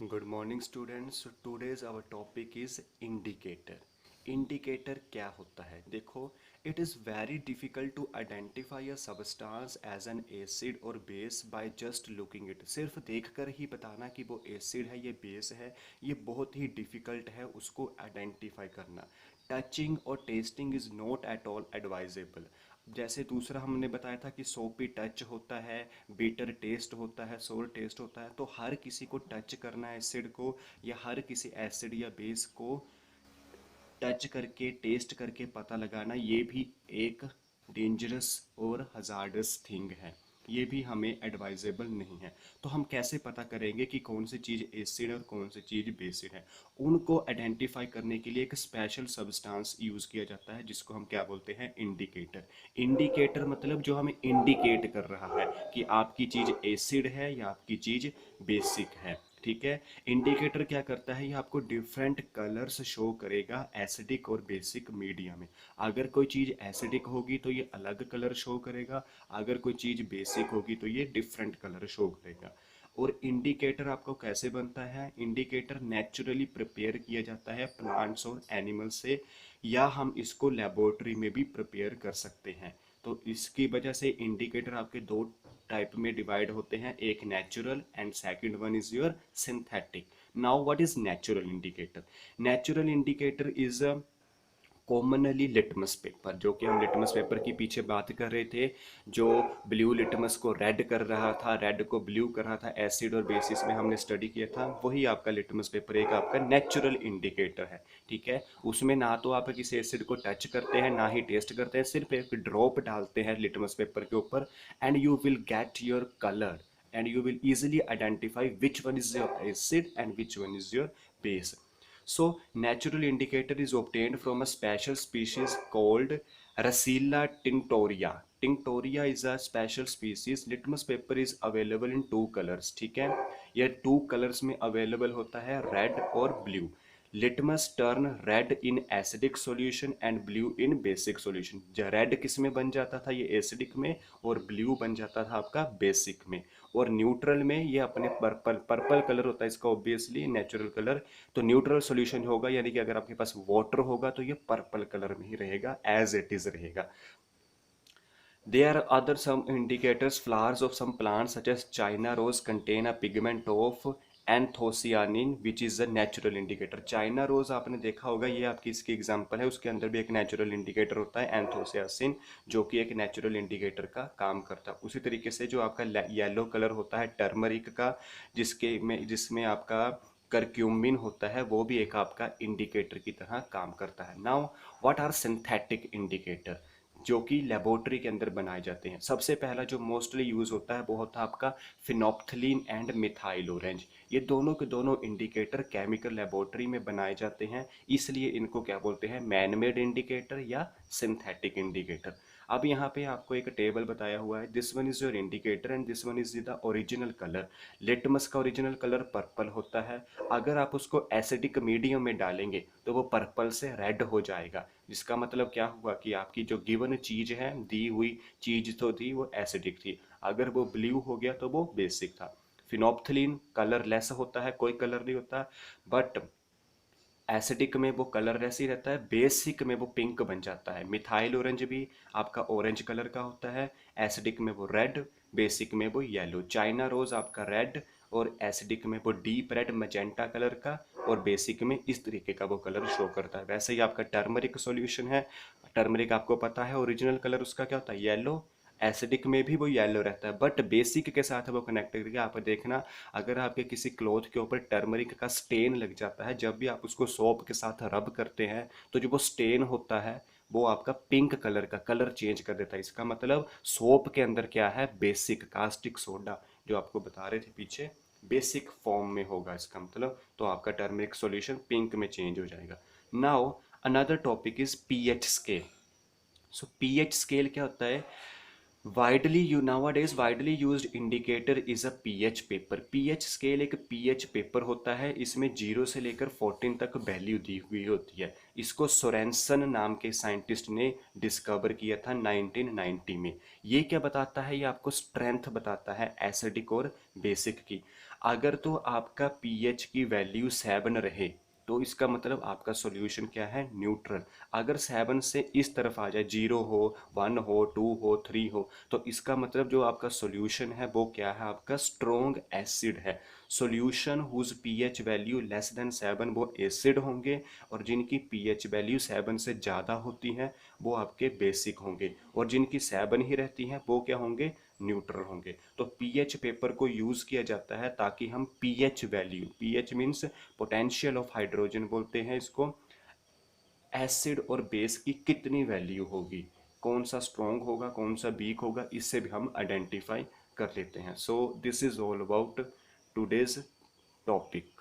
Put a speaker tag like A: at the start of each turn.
A: Good morning students. So today's our topic is indicator. Indicator क्या होता है? देखो, it is very difficult to identify a substance as an acid or base by just looking it. सिर्फ देखकर ही बताना कि वो acid है, ये base है, ये बहुत ही difficult है उसको identify करना. Touching और tasting is not at all advisable. जैसे दूसरा हमने बताया था कि सोपी टच होता है, बीटर टेस्ट होता है, सोर टेस्ट होता है, तो हर किसी को टच करना एसिड को या हर किसी एसिड या बेस को टच करके टेस्ट करके पता लगाना, ये भी एक डेंजरस और हजार्डस थिंग है। ये भी हमें एडवाइजेबल नहीं है। तो हम कैसे पता करेंगे कि कौन सी चीज़ एसिड और कौन सी चीज़ बेसिड है? उनको आइडेंटिफाई करने के लिए एक स्पेशल सब्सटेंस यूज़ किया जाता है जिसको हम क्या बोलते हैं? इंडिकेटर। इंडिकेटर मतलब जो हमें इंडिकेट कर रहा है कि आपकी चीज़ एसिड है या आपकी चीज़ बेसिक है। ठीक है। इंडिकेटर क्या करता है? ये आपको डिफरेंट कलर्स शो करेगा एसिडिक और बेसिक मीडिया में। अगर कोई चीज़ एसिडिक होगी तो ये अलग कलर शो करेगा, अगर कोई चीज़ बेसिक होगी तो ये डिफरेंट कलर शो करेगा। और इंडिकेटर आपको कैसे बनता है? इंडिकेटर नेचुरली प्रिपेयर किया जाता है प्लांट्स और एनिमल से, या हम इसको लेबोरेटरी में भी प्रिपेयर कर सकते हैं। तो इसकी वजह से इंडिकेटर आपके दो टाइप में डिवाइड होते हैं, एक natural and second one is your synthetic. Now what is natural indicator? Natural indicator is commonly litmus paper, जो कि हम लिटमस पेपर की पीछे बात कर रहे थे, जो ब्लू लिटमस को रेड कर रहा था, रेड को ब्लू कर रहा था, एसिड और बेसिस में हमने स्टडी किया था, वही आपका लिटमस पेपर एक आपका नेचुरल इंडिकेटर है। ठीक है। उसमें ना तो आप किसी एसिड को टच करते हैं ना ही टेस्ट करते हैं, सिर्फ एक ड्रॉप डालते हैं लिटमस पेपर के ऊपर and you will get your colour and you will easily identify which one is your acid and which one is your base. So, natural indicator is obtained from a special species called Racilla tinctoria. Tinctoria is a special species. Litmus paper is available in two colors. ठीक है, यह two colors में available होता है, red और blue. Litmus turn red in acidic solution and blue in basic solution. Red किस में बन जाता था? ये एसिडिक में, और ब्लू बन जाता था आपका बेसिक में। और न्यूट्रल में ये अपने पर्पल पर्पल कलर होता है इसका, ऑब्वियसली नेचुरल कलर। तो न्यूट्रल सॉल्यूशन होगा, यानी कि अगर आपके पास वाटर होगा तो ये पर्पल कलर में ही रहेगा, एज इट इज रहेगा। There are other some indicators. Flowers of some plants such as China rose contain a pigment of anthocyanin which is a natural indicator. China rose आपने देखा होगा, ये आपकी इसकी एग्जांपल है, उसके अंदर भी एक नेचुरल इंडिकेटर होता है एंथोसियासिन, जो कि एक नेचुरल इंडिकेटर का काम करता है। उसी तरीके से जो आपका येलो कलर होता है टर्मरिक का, जिसमें आपका करक्यूमिन होता है, वो भी एक आपका इंडिकेटर की तरह काम करता है। Now what are synthetic indicator, जो कि लेबोरेटरी के अंदर बनाए जाते हैं? सबसे पहला जो मोस्टली यूज़ होता है वो होता है आपका फिनोप्थलीन एंड मिथाइल ऑरेंज। ये दोनों के दोनों इंडिकेटर केमिकल लेबोरेटरी में बनाए जाते हैं, इसलिए इनको क्या बोलते हैं? मैन मेड इंडिकेटर या सिंथेटिक इंडिकेटर। अब यहाँ पे आपको एक टेबल बताया हुआ है, this one is your indicator and this one is the original colour. Litmus का ओरिजिनल कलर पर्पल होता है, अगर आप उसको एसिडिक मीडियम में डालेंगे तो वो पर्पल से रेड हो जाएगा, जिसका मतलब क्या हुआ कि आपकी जो गिवन चीज है, दी हुई चीज तो थी वो एसिडिक थी, अगर वो ब्लू हो गया तो वो बेसिक था। फिनोप्थलीन कलरलेस होता है, कोई कलर नहीं होता, बट एसिडिक में वो कलरलेस ही रहता है, बेसिक में वो पिंक बन जाता है। मिथाइल ऑरेंज भी आपका ऑरेंज कलर का होता है, एसिडिक में वो रेड, बेसिक में वो येलो। चाइना रोज आपका रेड और एसिडिक में वो डीप रेड मजेंटा कलर का, और बेसिक में इस तरीके का वो कलर शो करता है। वैसे ही आपका टर्मरिक सॉल्यूशन है, टर्मरिक आपको पता है ओरिजिनल कलर उसका क्या होता है? येलो। एसिडिक में भी वो येलो रहता है, बट बेसिक के साथ वो कनेक्ट करके आप देखना, अगर आपके किसी क्लॉथ के ऊपर टर्मरिक का स्टेन लग जाता है, जब भी आप उसको सोप के साथ रब करते हैं तो जो वो स्टेन होता है वो आपका पिंक कलर का कलर चेंज कर देता है। इसका मतलब सोप के अंदर क्या है? बेसिक कास्टिक सोडा, जो आपको बता रहे थे पीछे, बेसिक फॉर्म में होगा इसका मतलब, तो आपका टर्मरिक सॉल्यूशन पिंक में चेंज हो जाएगा। Now another topic is pH scale. So pH scale क्या होता है? Widely used indicator is a pH paper. PH scale एक पीएच पेपर होता है, इसमें 0 से लेकर 14 तक वैल्यू दी हुई होती है। इसको सोरेंसन नाम के साइंटिस्ट ने डिस्कवर किया था 1990 में। ये क्या बताता है? ये आपको स्ट्रेंथ बताता है एसिडिक और बेसिक की। अगर तो आपका पीएच की वैल्यू 7 रहे तो इसका मतलब आपका सॉल्यूशन क्या है, न्यूट्रल। अगर 7 से इस तरफ आ जाए, 0 हो, 1 हो, 2 हो, 3 हो, तो इसका मतलब जो आपका सॉल्यूशन है वो क्या है, आपका स्ट्रॉन्ग एसिड है। Solution whose pH value less than 7 वो एसिड होंगे, और जिनकी पीएच वैल्यू 7 से ज़्यादा होती है वो आपके बेसिक होंगे, और जिनकी 7 ही रहती हैं वो क्या होंगे, न्यूट्रल होंगे। तो पीएच पेपर को यूज़ किया जाता है ताकि हम pH value, pH means potential of hydrogen बोलते हैं इसको, एसिड और बेस की कितनी वैल्यू होगी, कौन सा स्ट्रॉन्ग होगा कौन सा वीक होगा, इससे भी हम आइडेंटिफाई कर लेते हैं। So this is all about today's topic.